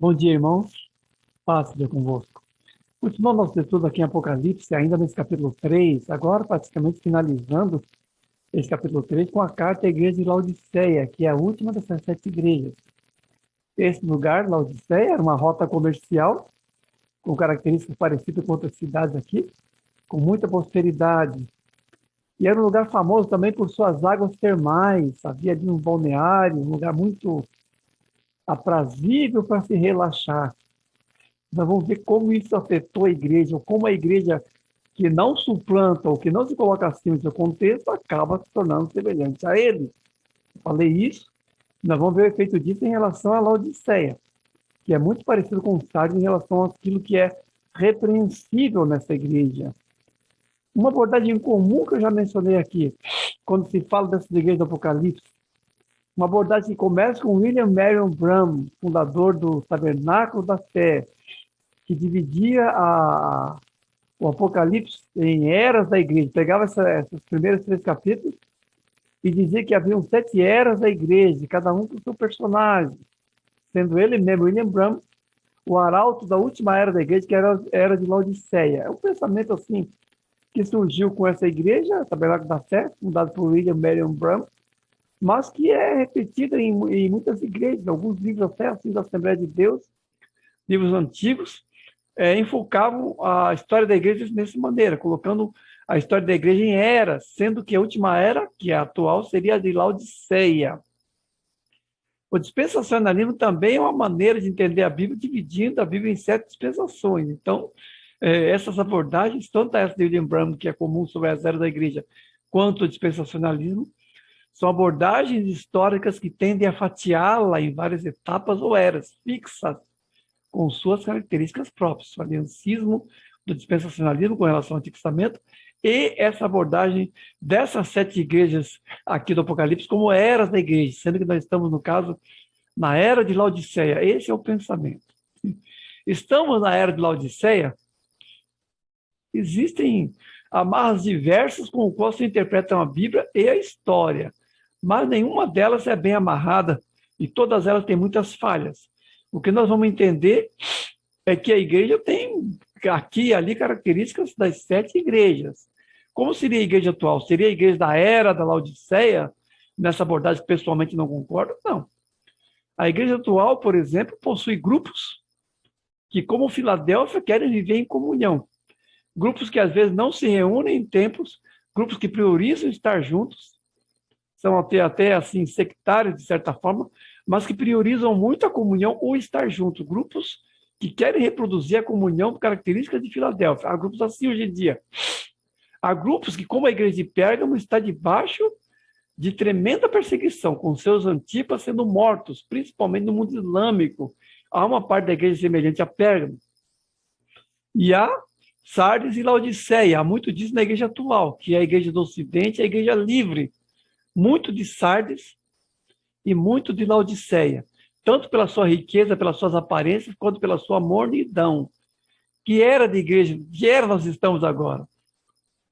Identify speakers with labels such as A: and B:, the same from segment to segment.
A: Bom dia, irmãos. Paz seja convosco. Continuando nosso estudo aqui em Apocalipse, ainda nesse capítulo 3, agora praticamente finalizando esse capítulo 3 com a carta à igreja de Laodiceia, que é a última dessas 7 igrejas. Esse lugar, Laodiceia, era uma rota comercial, com características parecidas com outras cidades aqui, com muita prosperidade. E era um lugar famoso também por suas águas termais, havia ali um balneário, um lugar muito aprazível para se relaxar. Nós vamos ver como isso afetou a igreja, ou como a igreja que não suplanta ou que não se coloca acima do seu contexto acaba se tornando semelhante a ele. Eu falei isso, nós vamos ver o efeito disso em relação à Laodiceia, que é muito parecido com o Sardes em relação àquilo que é repreensível nessa igreja. Uma abordagem comum que eu já mencionei aqui, quando se fala dessas igrejas do Apocalipse, uma abordagem que começa com William Marion Branham, fundador do Tabernáculo da Fé, que dividia o Apocalipse em eras da igreja. Pegava esses primeiros 3 capítulos e dizia que haviam 7 eras da igreja, cada um com seu personagem, sendo ele mesmo, William Branham, o arauto da última era da igreja, que era a era de Laodiceia. É um pensamento assim que surgiu com essa igreja, Tabernáculo da Fé, fundado por William Marion Branham, mas que é repetida em muitas igrejas, alguns livros até assim da Assembleia de Deus, livros antigos, enfocavam a história da igreja dessa maneira, colocando a história da igreja em eras, sendo que a última era, que é a atual, seria a de Laodiceia. O dispensacionalismo também é uma maneira de entender a Bíblia, dividindo a Bíblia em 7 dispensações. Então, essas abordagens, tanto essa de William Branham, que é comum sobre as eras da igreja, quanto o dispensacionalismo, são abordagens históricas que tendem a fatiá-la em várias etapas ou eras fixas, com suas características próprias, o aliancismo do dispensacionalismo com relação ao Antigo Testamento e essa abordagem dessas 7 igrejas aqui do Apocalipse como eras da igreja, sendo que nós estamos, no caso, na era de Laodiceia. Esse é o pensamento. Estamos na era de Laodiceia, existem amarras diversas com o qual se interpretam a Bíblia e a história, mas nenhuma delas é bem amarrada e todas elas têm muitas falhas. O que nós vamos entender é que a igreja tem aqui e ali características das 7 igrejas. Como seria a igreja atual? Seria a igreja da era da Laodiceia? Nessa abordagem que pessoalmente não concordo? Não. A igreja atual, por exemplo, possui grupos que, como Filadélfia, querem viver em comunhão. Grupos que às vezes não se reúnem em templos, grupos que priorizam estar juntos, são até assim sectários de certa forma, mas que priorizam muito a comunhão ou estar juntos. Grupos que querem reproduzir a comunhão por características de Filadélfia. Há grupos assim hoje em dia. Há grupos que, como a igreja de Pérgamo, está debaixo de tremenda perseguição, com seus antipas sendo mortos, principalmente no mundo islâmico. Há uma parte da igreja semelhante a Pérgamo. E há Sardes e Laodiceia. Há muito disso na igreja atual, que é a igreja do Ocidente, a igreja livre. Muito de Sardes e muito de Laodiceia, tanto pela sua riqueza, pelas suas aparências, quanto pela sua mornidão. Que era de igreja, que era nós estamos agora?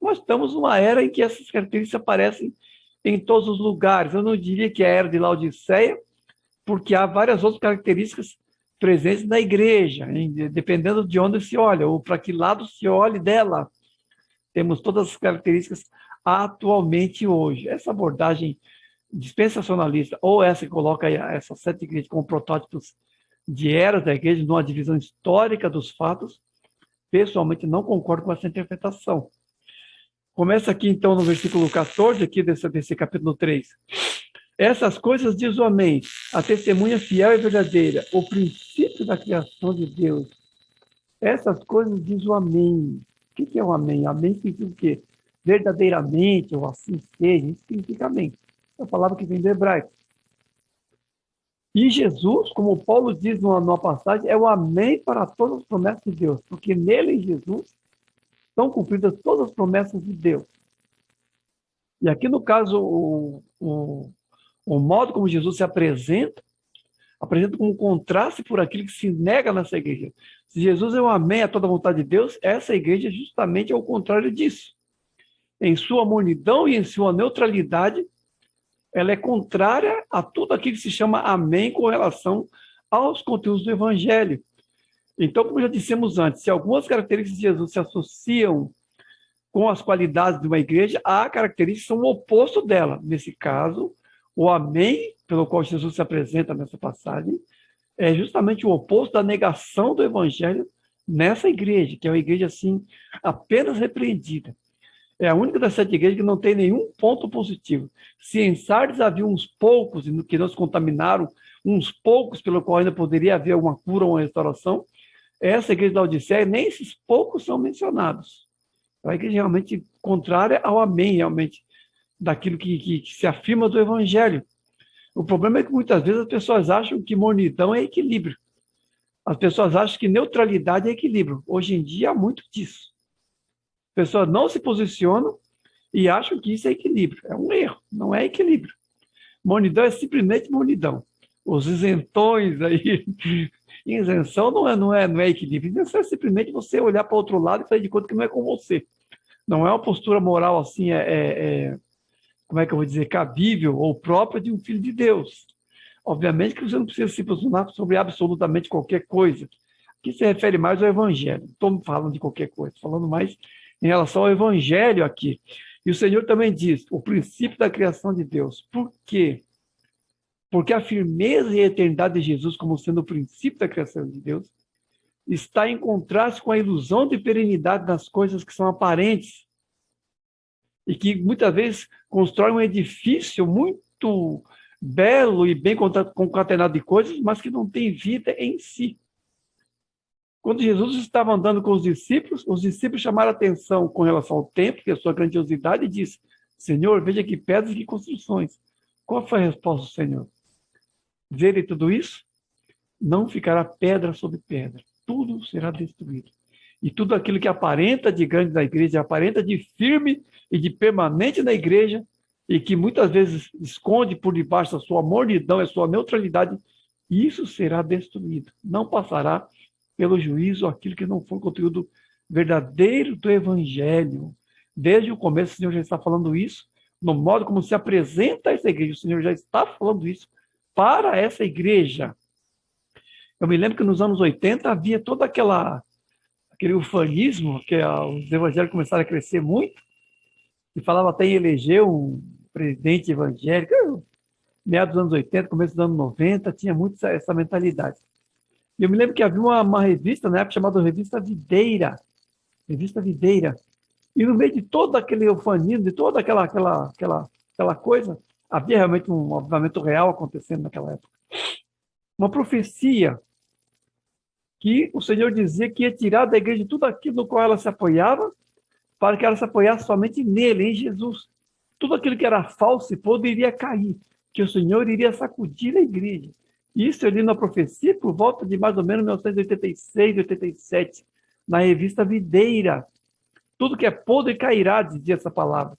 A: Nós estamos numa era em que essas características aparecem em todos os lugares. Eu não diria que é a era de Laodiceia, porque há várias outras características presentes na igreja, dependendo de onde se olha, ou para que lado se olhe dela. Temos todas as características atualmente hoje. Essa abordagem dispensacionalista, ou essa que coloca essas 7 igrejas como protótipos de eras da igreja, numa divisão histórica dos fatos, pessoalmente não concordo com essa interpretação. Começa aqui, então, no versículo 14, aqui desse capítulo 3. Essas coisas diz o Amém, a testemunha fiel e verdadeira, o princípio da criação de Deus. Essas coisas diz o Amém. O que é o Amém? Amém significa o quê? Verdadeiramente, ou assim seja, isso significa Amém. É a palavra que vem do hebraico. E Jesus, como Paulo diz numa passagem, é o Amém para todas as promessas de Deus, porque nele, em Jesus, estão cumpridas todas as promessas de Deus. E aqui, no caso, o modo como Jesus se apresenta como um contraste por aquilo que se nega nessa igreja. Se Jesus é um amém a toda a vontade de Deus, essa igreja justamente é o contrário disso. Em sua mornidão e em sua neutralidade, ela é contrária a tudo aquilo que se chama amém com relação aos conteúdos do Evangelho. Então, como já dissemos antes, se algumas características de Jesus se associam com as qualidades de uma igreja, há características que são o oposto dela. Nesse caso, o amém, pelo qual Jesus se apresenta nessa passagem, é justamente o oposto da negação do evangelho nessa igreja, que é uma igreja, assim, apenas repreendida. É a única das 7 igrejas que não tem nenhum ponto positivo. Se em Sardes havia uns poucos que não se contaminaram, uns poucos pelo qual ainda poderia haver uma cura ou uma restauração, essa igreja da Odisseia, nem esses poucos são mencionados. É uma igreja realmente contrária ao amém, realmente, daquilo que se afirma do evangelho. O problema é que muitas vezes as pessoas acham que mornidão é equilíbrio. As pessoas acham que neutralidade é equilíbrio. Hoje em dia há muito disso. As pessoas não se posicionam e acham que isso é equilíbrio. É um erro, não é equilíbrio. Mornidão é simplesmente mornidão. Os isentões aí, isenção não é equilíbrio. Isenção é simplesmente você olhar para o outro lado e fazer de conta que não é com você. Não é uma postura moral assim, como é que eu vou dizer, cabível ou própria de um filho de Deus. Obviamente que você não precisa se posicionar sobre absolutamente qualquer coisa. Aqui se refere mais ao evangelho. Não estou falando de qualquer coisa, estou falando mais em relação ao evangelho aqui. E o Senhor também diz, o princípio da criação de Deus. Por quê? Porque a firmeza e a eternidade de Jesus, como sendo o princípio da criação de Deus, está em contraste com a ilusão de perenidade das coisas que são aparentes e que muitas vezes constrói um edifício muito belo e bem concatenado de coisas, mas que não tem vida em si. Quando Jesus estava andando com os discípulos chamaram a atenção com relação ao templo, que é a sua grandiosidade, e disse, Senhor, veja que pedras e que construções. Qual foi a resposta do Senhor? Verem tudo isso? Não ficará pedra sobre pedra. Tudo será destruído. E tudo aquilo que aparenta de grande na igreja, aparenta de firme e de permanente na igreja, e que muitas vezes esconde por debaixo da sua mornidão, a sua neutralidade, isso será destruído. Não passará pelo juízo aquilo que não for conteúdo verdadeiro do evangelho. Desde o começo, o Senhor já está falando isso, no modo como se apresenta essa igreja. O Senhor já está falando isso para essa igreja. Eu me lembro que nos anos 80 havia todo aquele ufanismo, que os evangélicos começaram a crescer muito, e falava até em eleger um presidente evangélico. Meados dos anos 80, começo dos anos 90, tinha muito essa mentalidade. E eu me lembro que havia uma revista, na época, chamada Revista Videira. Revista Videira. E no meio de todo aquele ufanismo, de toda aquela coisa, havia realmente um avivamento real acontecendo naquela época. Uma profecia que o Senhor dizia que ia tirar da igreja tudo aquilo no qual ela se apoiava, para que ela se apoiasse somente nele, em Jesus. Tudo aquilo que era falso e podre iria cair, que o Senhor iria sacudir a igreja. Isso eu li na profecia por volta de mais ou menos 1986, 87, na revista Videira. Tudo que é podre cairá, dizia essa palavra.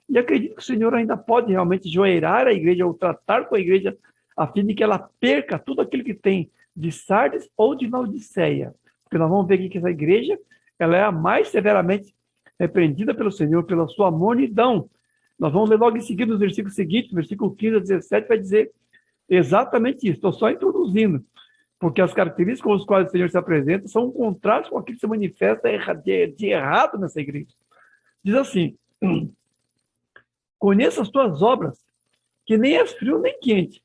A: E acredito que o Senhor ainda pode realmente joelhar a igreja ou tratar com a igreja a fim de que ela perca tudo aquilo que tem de Sardes ou de Laodiceia. Porque nós vamos ver aqui que essa igreja ela é a mais severamente repreendida pelo Senhor pela sua mornidão. Nós vamos ler logo em seguida, nos versículos seguintes, versículo 15 a 17, vai dizer exatamente isso. Estou só introduzindo, porque as características com as quais o Senhor se apresenta são um contraste com aquilo que se manifesta de errado nessa igreja. Diz assim, conheça as tuas obras, que nem és frio nem quente.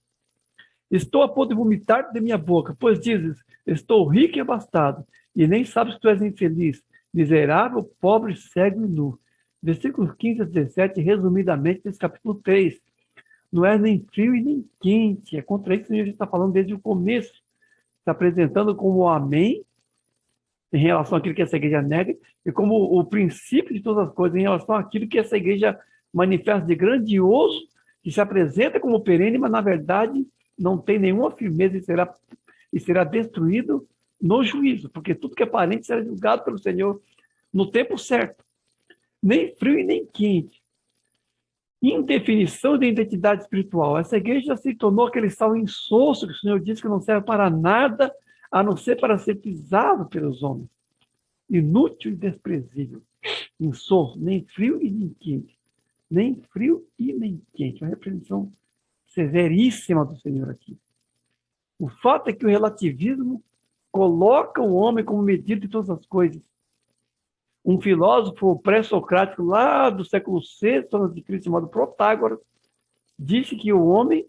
A: Estou a ponto de vomitar de minha boca, pois dizes, estou rico e abastado, e nem sabes que tu és infeliz, miserável, pobre, cego e nu. Versículos 15 a 17, resumidamente, desse capítulo 3. Não é nem frio e nem quente, é contra isso que a gente está falando desde o começo, se apresentando como o amém, em relação àquilo que essa igreja nega, e como o princípio de todas as coisas, em relação àquilo que essa igreja manifesta de grandioso, que se apresenta como perene, mas na verdade não tem nenhuma firmeza e será destruído no juízo, porque tudo que é aparente será julgado pelo Senhor no tempo certo. Nem frio e nem quente. Indefinição de identidade espiritual. Essa igreja já se tornou aquele sal insosso que o Senhor disse que não serve para nada, a não ser para ser pisado pelos homens. Inútil e desprezível. Insosso, nem frio e nem quente. Nem frio e nem quente. Uma repreensão severíssima do Senhor aqui. O fato é que o relativismo coloca o homem como medida de todas as coisas. Um filósofo pré-socrático lá do século VI a.C., chamado Protágoras, disse que o homem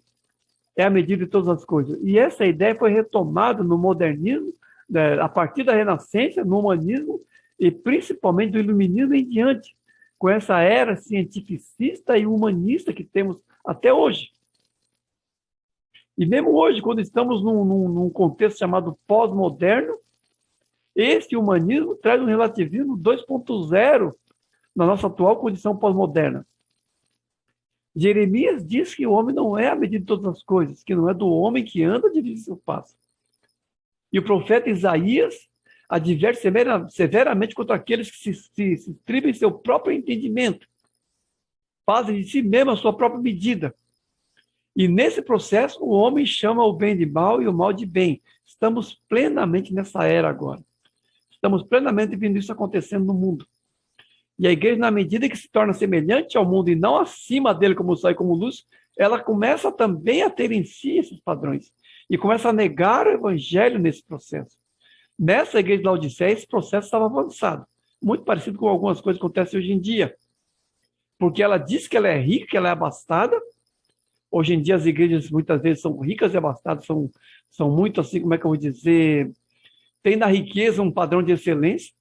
A: é a medida de todas as coisas. E essa ideia foi retomada no modernismo, né, a partir da Renascença, no humanismo e principalmente do iluminismo em diante, com essa era cientificista e humanista que temos até hoje. E mesmo hoje, quando estamos num contexto chamado pós-moderno, esse humanismo traz um relativismo 2.0 na nossa atual condição pós-moderna. Jeremias diz que o homem não é a medida de todas as coisas, que não é do homem que anda divide seu passo. E o profeta Isaías adverte severamente contra aqueles que se estribam em seu próprio entendimento, fazem de si mesmo a sua própria medida. E nesse processo, o homem chama o bem de mal e o mal de bem. Estamos plenamente nessa era agora. Estamos plenamente vendo isso acontecendo no mundo. E a igreja, na medida que se torna semelhante ao mundo e não acima dele como sol e como luz, ela começa também a ter em si esses padrões. E começa a negar o evangelho nesse processo. Nessa igreja de Laodiceia, esse processo estava avançado. Muito parecido com algumas coisas que acontecem hoje em dia. Porque ela diz que ela é rica, que ela é abastada. Hoje em dia as igrejas muitas vezes são ricas e abastadas, são muito assim, como é que eu vou dizer, tem na riqueza um padrão de excelência,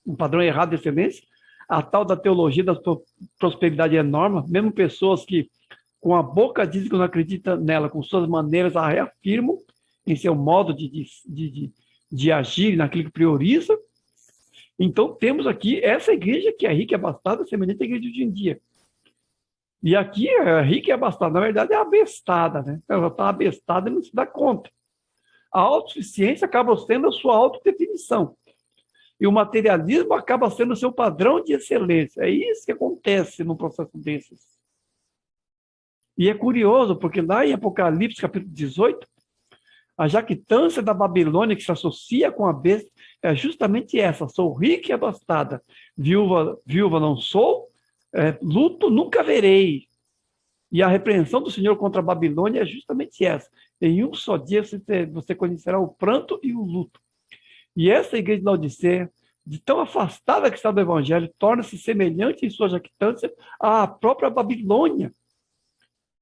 A: um padrão errado de excelência, a tal da teologia da prosperidade enorme, mesmo pessoas que com a boca dizem que não acreditam nela, com suas maneiras a reafirmam em seu modo de agir, naquilo que prioriza. Então temos aqui essa igreja que é rica e abastada, semelhante à igreja de hoje em dia. E aqui é rica e abastada, na verdade é abestada, né? Ela está abestada e não se dá conta. A autossuficiência acaba sendo a sua autodefinição. E o materialismo acaba sendo o seu padrão de excelência. É isso que acontece num processo desses. E é curioso, porque lá em Apocalipse, capítulo 18, a jactância da Babilônia que se associa com a besta é justamente essa. Sou rica e abastada. Viúva não sou, luto nunca verei. E a repreensão do Senhor contra a Babilônia é justamente essa. Em um só dia você conhecerá o pranto e o luto. E essa igreja de Laodiceia, de tão afastada que está do Evangelho, torna-se semelhante em sua jactância à própria Babilônia,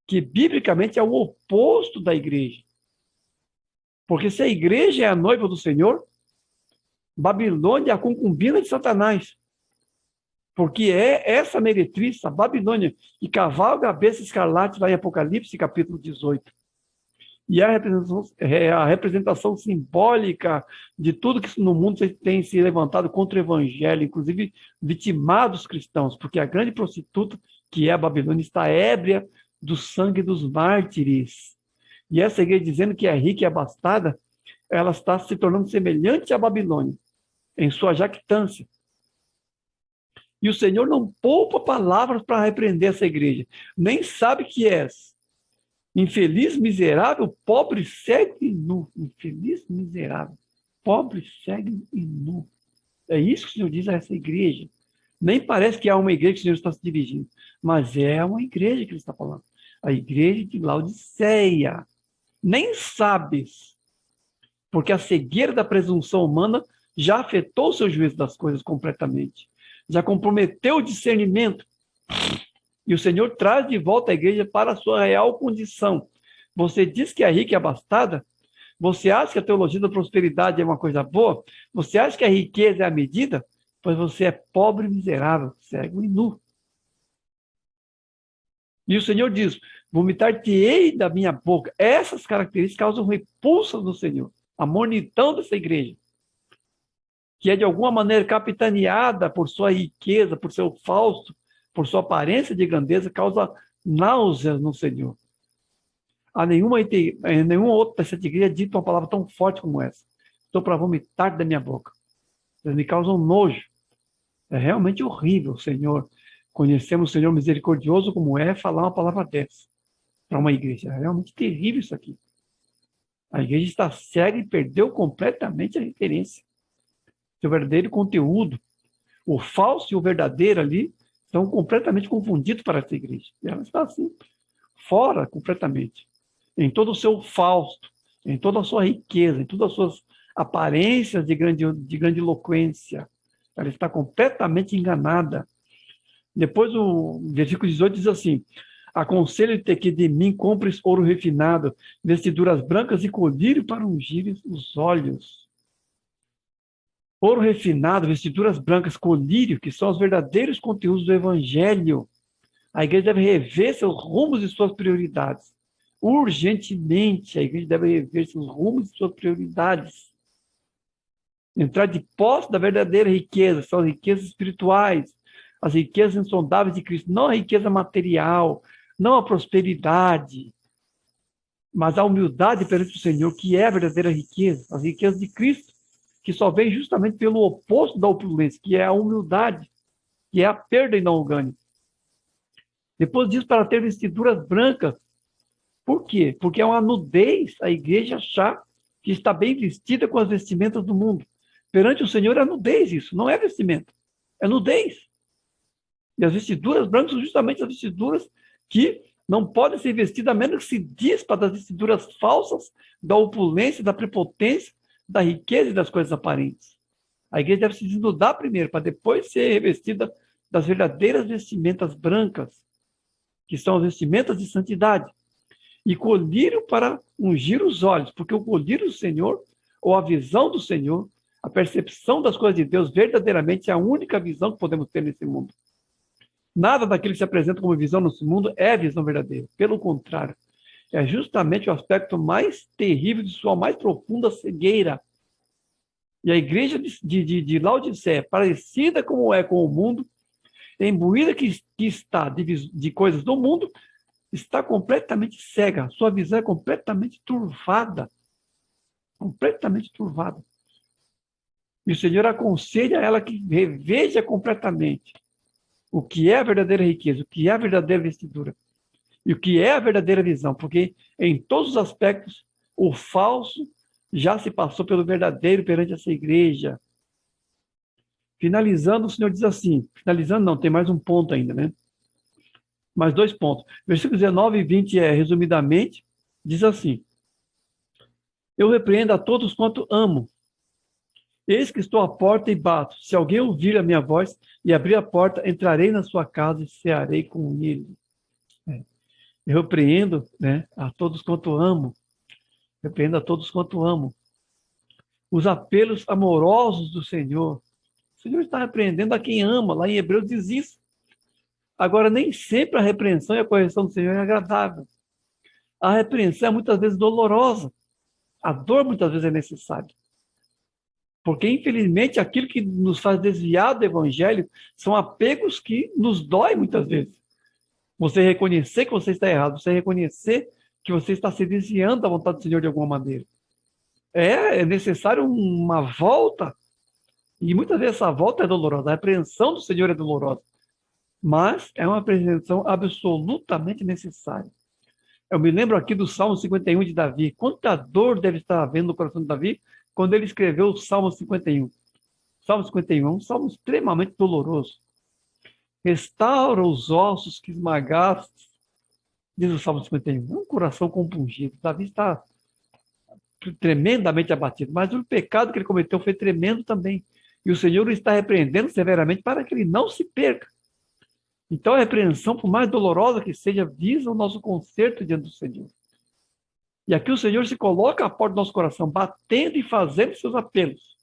A: que biblicamente é o oposto da igreja. Porque se a igreja é a noiva do Senhor, Babilônia é a concubina de Satanás. Porque é essa meretriz, a Babilônia, que cavalga a besta escarlate lá em Apocalipse, capítulo 18. E é a representação simbólica de tudo que no mundo tem se levantado contra o evangelho, inclusive vitimado os cristãos, porque a grande prostituta, que é a Babilônia, está ébria do sangue dos mártires. E essa igreja dizendo que é rica e abastada, ela está se tornando semelhante à Babilônia, em sua jactância. E o Senhor não poupa palavras para repreender essa igreja. Nem sabe que és infeliz, miserável, pobre, cego e nu. Infeliz, miserável, pobre, cego e nu. É isso que o Senhor diz a essa igreja. Nem parece que há uma igreja que o Senhor está se dirigindo, mas é uma igreja que ele está falando. A igreja de Laodiceia. Nem sabes, porque a cegueira da presunção humana já afetou o seu juízo das coisas completamente. Já comprometeu o discernimento. E o Senhor traz de volta a igreja para a sua real condição. Você diz que é rica e abastada? Você acha que a teologia da prosperidade é uma coisa boa? Você acha que a riqueza é a medida? Pois você é pobre, miserável, cego e nu. E o Senhor diz, vomitar-te-ei da minha boca. Essas características causam repulsa do Senhor. A mornidão dessa igreja, que é de alguma maneira capitaneada por sua riqueza, por seu falso, por sua aparência de grandeza, causa náuseas no Senhor. Há nenhuma outra dessa igreja dita uma palavra tão forte como essa. Estou para vomitar da minha boca. Eles me causam nojo. É realmente horrível, Senhor. Conhecemos o Senhor misericordioso como é falar uma palavra dessa para uma igreja. É realmente terrível isso aqui. A igreja está cega e perdeu completamente a referência. Seu verdadeiro conteúdo. O falso e o verdadeiro ali estão completamente confundidos para essa igreja. E ela está assim, fora completamente. Em todo o seu Fausto, em toda a sua riqueza, em todas as suas aparências de grandiloquência. Ela está completamente enganada. Depois o versículo 18 diz assim: aconselho-te que de mim compres ouro refinado, vestiduras brancas e colírio para ungir os olhos. Ouro refinado, vestiduras brancas, colírio, que são os verdadeiros conteúdos do evangelho. A igreja deve rever seus rumos e suas prioridades. Urgentemente, a igreja deve rever seus rumos e suas prioridades. Entrar de posse da verdadeira riqueza, são as riquezas espirituais, as riquezas insondáveis de Cristo, não a riqueza material, não a prosperidade, mas a humildade perante o Senhor, que é a verdadeira riqueza, as riquezas de Cristo, que só vem justamente pelo oposto da opulência, que é a humildade, que é a perda e não o ganho. Depois disso, para ter vestiduras brancas. Por quê? Porque é uma nudez a igreja achar que está bem vestida com as vestimentas do mundo. Perante o Senhor é nudez isso, não é vestimenta, é nudez. E as vestiduras brancas são justamente as vestiduras que não podem ser vestidas a menos que se dispa das vestiduras falsas, da opulência, da prepotência, da riqueza e das coisas aparentes. A igreja deve se desnudar primeiro, para depois ser revestida das verdadeiras vestimentas brancas, que são as vestimentas de santidade. E colírio para ungir os olhos, porque o colírio do Senhor, ou a visão do Senhor, a percepção das coisas de Deus, verdadeiramente é a única visão que podemos ter nesse mundo. Nada daquilo que se apresenta como visão nesse mundo é visão verdadeira. Pelo contrário, é justamente o aspecto mais terrível de sua mais profunda cegueira. E a igreja de Laodiceia, parecida como é com o mundo, imbuída que está de coisas do mundo, está completamente cega. Sua visão é completamente turvada. Completamente turvada. E o Senhor aconselha ela que reveja completamente o que é a verdadeira riqueza, o que é a verdadeira vestidura e o que é a verdadeira visão, porque em todos os aspectos o falso já se passou pelo verdadeiro perante essa igreja. Finalizando, o Senhor diz assim, finalizando não, tem mais um ponto ainda, né? Mais 2 pontos. Versículos 19 e 20 resumidamente, diz assim: eu repreendo a todos quanto amo. Eis que estou à porta e bato. Se alguém ouvir a minha voz e abrir a porta, entrarei na sua casa e cearei com ele. Eu repreendo, né, a todos quanto amo. Repreendo a todos quanto amo. Os apelos amorosos do Senhor. O Senhor está repreendendo a quem ama. Lá em Hebreus diz isso. Agora, nem sempre a repreensão e a correção do Senhor é agradável. A repreensão é muitas vezes dolorosa. A dor muitas vezes é necessária. Porque, infelizmente, aquilo que nos faz desviar do Evangelho são apegos que nos dói muitas vezes. Você reconhecer que você está errado, você reconhecer que você está se desviando da vontade do Senhor de alguma maneira. É necessário uma volta, e muitas vezes essa volta é dolorosa, a repreensão do Senhor é dolorosa, mas é uma repreensão absolutamente necessária. Eu me lembro aqui do Salmo 51 de Davi. Quanta dor deve estar havendo no coração de Davi quando ele escreveu o Salmo 51. Salmo 51 é um salmo extremamente doloroso. Restaura os ossos que esmagaste, diz o Salmo 51. É um coração compungido. Davi está tremendamente abatido, mas o pecado que ele cometeu foi tremendo também. E o Senhor o está repreendendo severamente para que ele não se perca. Então, a repreensão, por mais dolorosa que seja, visa o nosso conserto diante do Senhor. E aqui o Senhor se coloca à porta do nosso coração, batendo e fazendo seus apelos,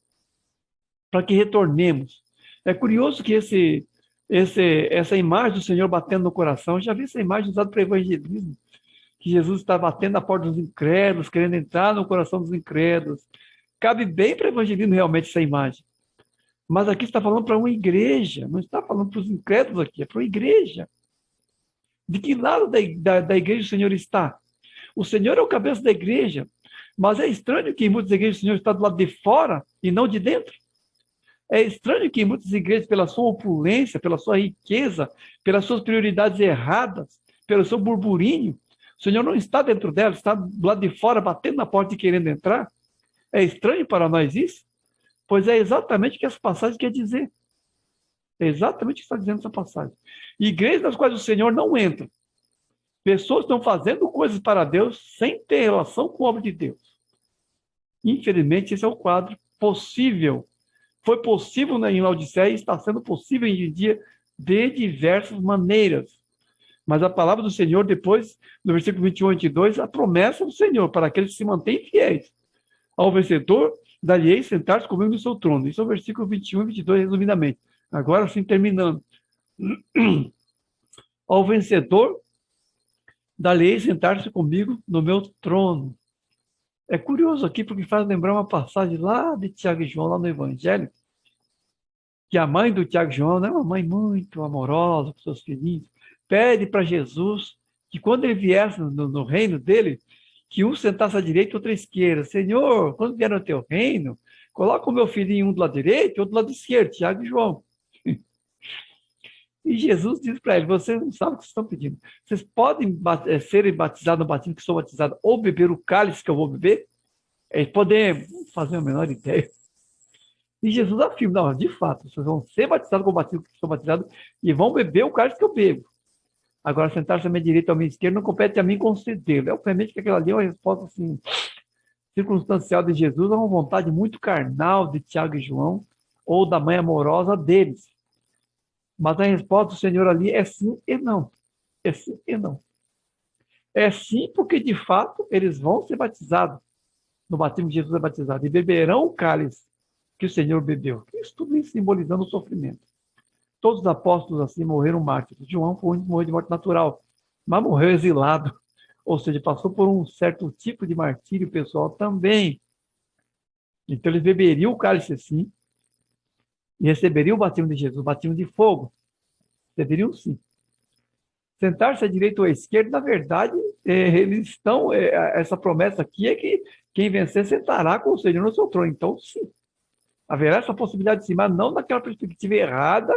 A: para que retornemos. É curioso que essa imagem do Senhor batendo no coração, eu já vi essa imagem usada para evangelismo, que Jesus está batendo na porta dos incrédulos, querendo entrar no coração dos incrédulos. Cabe bem para evangelismo realmente essa imagem. Mas aqui está falando para uma igreja, não está falando para os incrédulos aqui, é para uma igreja. De que lado da igreja o Senhor está? O Senhor é o cabeça da igreja, mas é estranho que em muitas igrejas o Senhor está do lado de fora e não de dentro. É estranho que em muitas igrejas, pela sua opulência, pela sua riqueza, pelas suas prioridades erradas, pelo seu burburinho, o Senhor não está dentro dela, está do lado de fora, batendo na porta e querendo entrar. É estranho para nós isso? Pois é exatamente o que essa passagem quer dizer. É exatamente o que está dizendo essa passagem. Igrejas nas quais o Senhor não entra. Pessoas estão fazendo coisas para Deus sem ter relação com a obra de Deus. Infelizmente, esse é o quadro possível. Foi possível, né, em Laodiceia e está sendo possível hoje em dia de diversas maneiras. Mas a palavra do Senhor, depois, no versículo 21 e 22, a promessa do Senhor para aqueles que se mantêm fiéis. Ao vencedor, dar-lhe-ei sentar-se comigo no seu trono. Isso é o versículo 21 e 22, resumidamente. Agora sim, terminando. Ao vencedor, dar-lhe-ei sentar-se comigo no meu trono. É curioso aqui, porque faz lembrar uma passagem lá de Tiago e João, lá no Evangelho, que a mãe do Tiago e João, né, uma mãe muito amorosa com seus filhinhos, pede para Jesus que quando ele viesse no reino dele, que um sentasse à direita e outro à esquerda. Senhor, quando vier no teu reino, coloca o meu filhinho um do lado direito e outro do lado esquerdo, Tiago e João. E Jesus diz para ele, vocês não sabem o que vocês estão pedindo. Vocês podem serem batizados no batismo que sou batizado ou beber o cálice que eu vou beber? Eles podem fazer a menor ideia. E Jesus afirma, não, de fato, vocês vão ser batizados com o batismo que sou batizado e vão beber o cálice que eu bebo. Agora, sentar-se à minha direita ou à minha esquerda não compete a mim concedê-lo. Obviamente que aquela ali é uma resposta assim, circunstancial de Jesus a uma vontade muito carnal de Tiago e João ou da mãe amorosa deles. Mas a resposta do Senhor ali é sim e não. É sim e não. É sim porque, de fato, eles vão ser batizados no batismo de Jesus é batizado e beberão o cálice que o Senhor bebeu. Isso tudo simbolizando o sofrimento. Todos os apóstolos assim morreram mártires. João foi o único que morreu de morte natural, mas morreu exilado. Ou seja, passou por um certo tipo de martírio pessoal também. Então eles beberiam o cálice assim e receberiam o batismo de Jesus, o batismo de fogo. Deveriam sim. Sentar-se à direita ou à esquerda, na verdade, eles estão. Essa promessa aqui é que quem vencer sentará com o Senhor no seu trono. Então, sim, haverá essa possibilidade de sim, mas não naquela perspectiva errada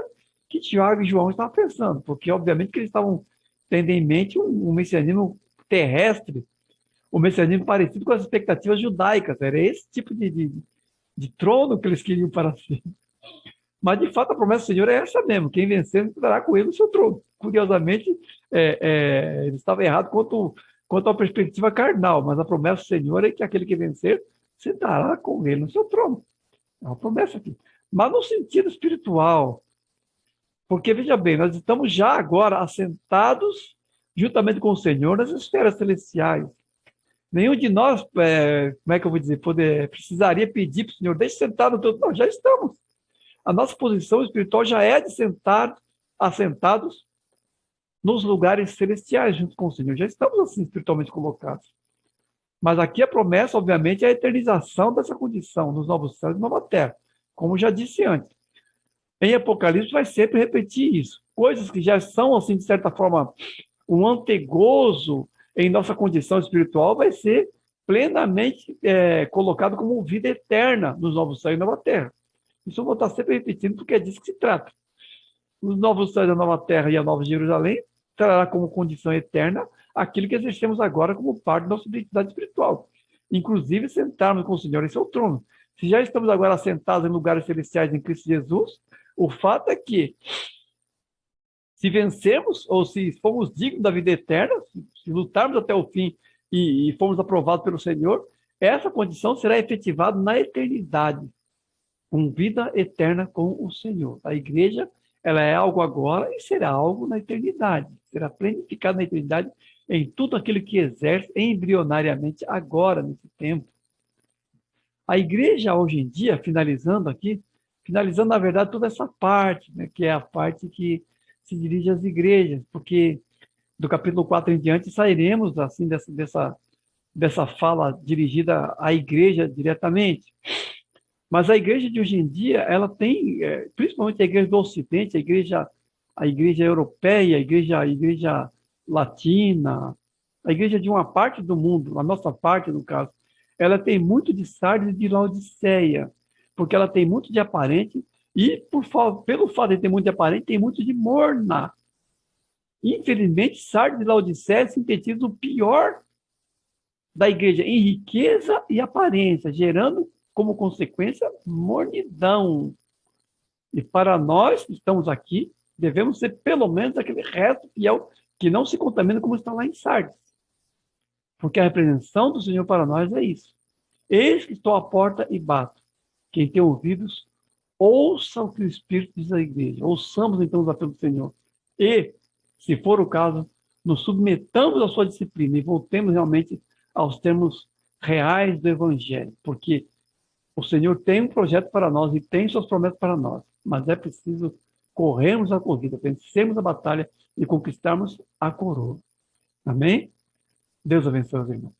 A: que Tiago e João estavam pensando, porque, obviamente, que eles estavam tendo em mente um messianismo terrestre, um messianismo parecido com as expectativas judaicas. Era esse tipo de trono que eles queriam para si. Mas, de fato, a promessa do Senhor é essa mesmo: quem vencer entrará com ele no seu trono. Curiosamente, ele estava errado quanto à perspectiva carnal, mas a promessa do Senhor é que aquele que vencer sentará com ele no seu trono. É uma promessa aqui. Mas no sentido espiritual, porque, veja bem, nós estamos já agora assentados juntamente com o Senhor nas esferas celestiais. Nenhum de nós, como é que eu vou dizer, precisaria pedir para o Senhor, deixe sentado no teu... Não, já estamos. A nossa posição espiritual já é de sentar assentados nos lugares celestiais junto com o Senhor. Já estamos assim espiritualmente colocados. Mas aqui a promessa, obviamente, é a eternização dessa condição nos novos céus e nova terra, como já disse antes. Em Apocalipse vai sempre repetir isso. Coisas que já são, assim, de certa forma, um antegozo em nossa condição espiritual vai ser plenamente colocado como vida eterna nos novos céus e nova terra. Isso eu vou estar sempre repetindo, porque é disso que se trata. Os novos céus, a nova terra e a nova Jerusalém trará como condição eterna aquilo que exercemos agora como parte da nossa identidade espiritual. Inclusive, sentarmos com o Senhor em seu trono. Se já estamos agora sentados em lugares celestiais em Cristo Jesus, o fato é que, se vencermos, ou se formos dignos da vida eterna, se lutarmos até o fim e formos aprovados pelo Senhor, essa condição será efetivada na eternidade, com vida eterna com o Senhor. A igreja, ela é algo agora e será algo na eternidade. Será planificada na eternidade em tudo aquilo que exerce embrionariamente agora, nesse tempo. A igreja, hoje em dia, finalizando, na verdade, toda essa parte, né, que é a parte que se dirige às igrejas, porque do capítulo 4 em diante sairemos assim dessa fala dirigida à igreja diretamente. Mas a igreja de hoje em dia, ela tem, principalmente a igreja do Ocidente, a igreja europeia, a igreja latina, a igreja de uma parte do mundo, a nossa parte, no caso, ela tem muito de Sardes e de Laodiceia, porque ela tem muito de aparente e, pelo fato de ter muito de aparente, tem muito de morna. Infelizmente, Sardes e Laodiceia sintetizam o pior da igreja em riqueza e aparência, gerando como consequência mornidão. E para nós que estamos aqui, devemos ser pelo menos aquele resto fiel que não se contamina como está lá em Sardes. Porque a representação do Senhor para nós é isso. Eis que estou à porta e bato. Quem tem ouvidos, ouça o que o Espírito diz à igreja. Ouçamos então os apelos do Senhor. E, se for o caso, nos submetamos à sua disciplina e voltemos realmente aos termos reais do Evangelho. Porque o Senhor tem um projeto para nós e tem suas promessas para nós. Mas é preciso corrermos a corrida, vencermos a batalha e conquistarmos a coroa. Amém? Deus abençoe os irmãos.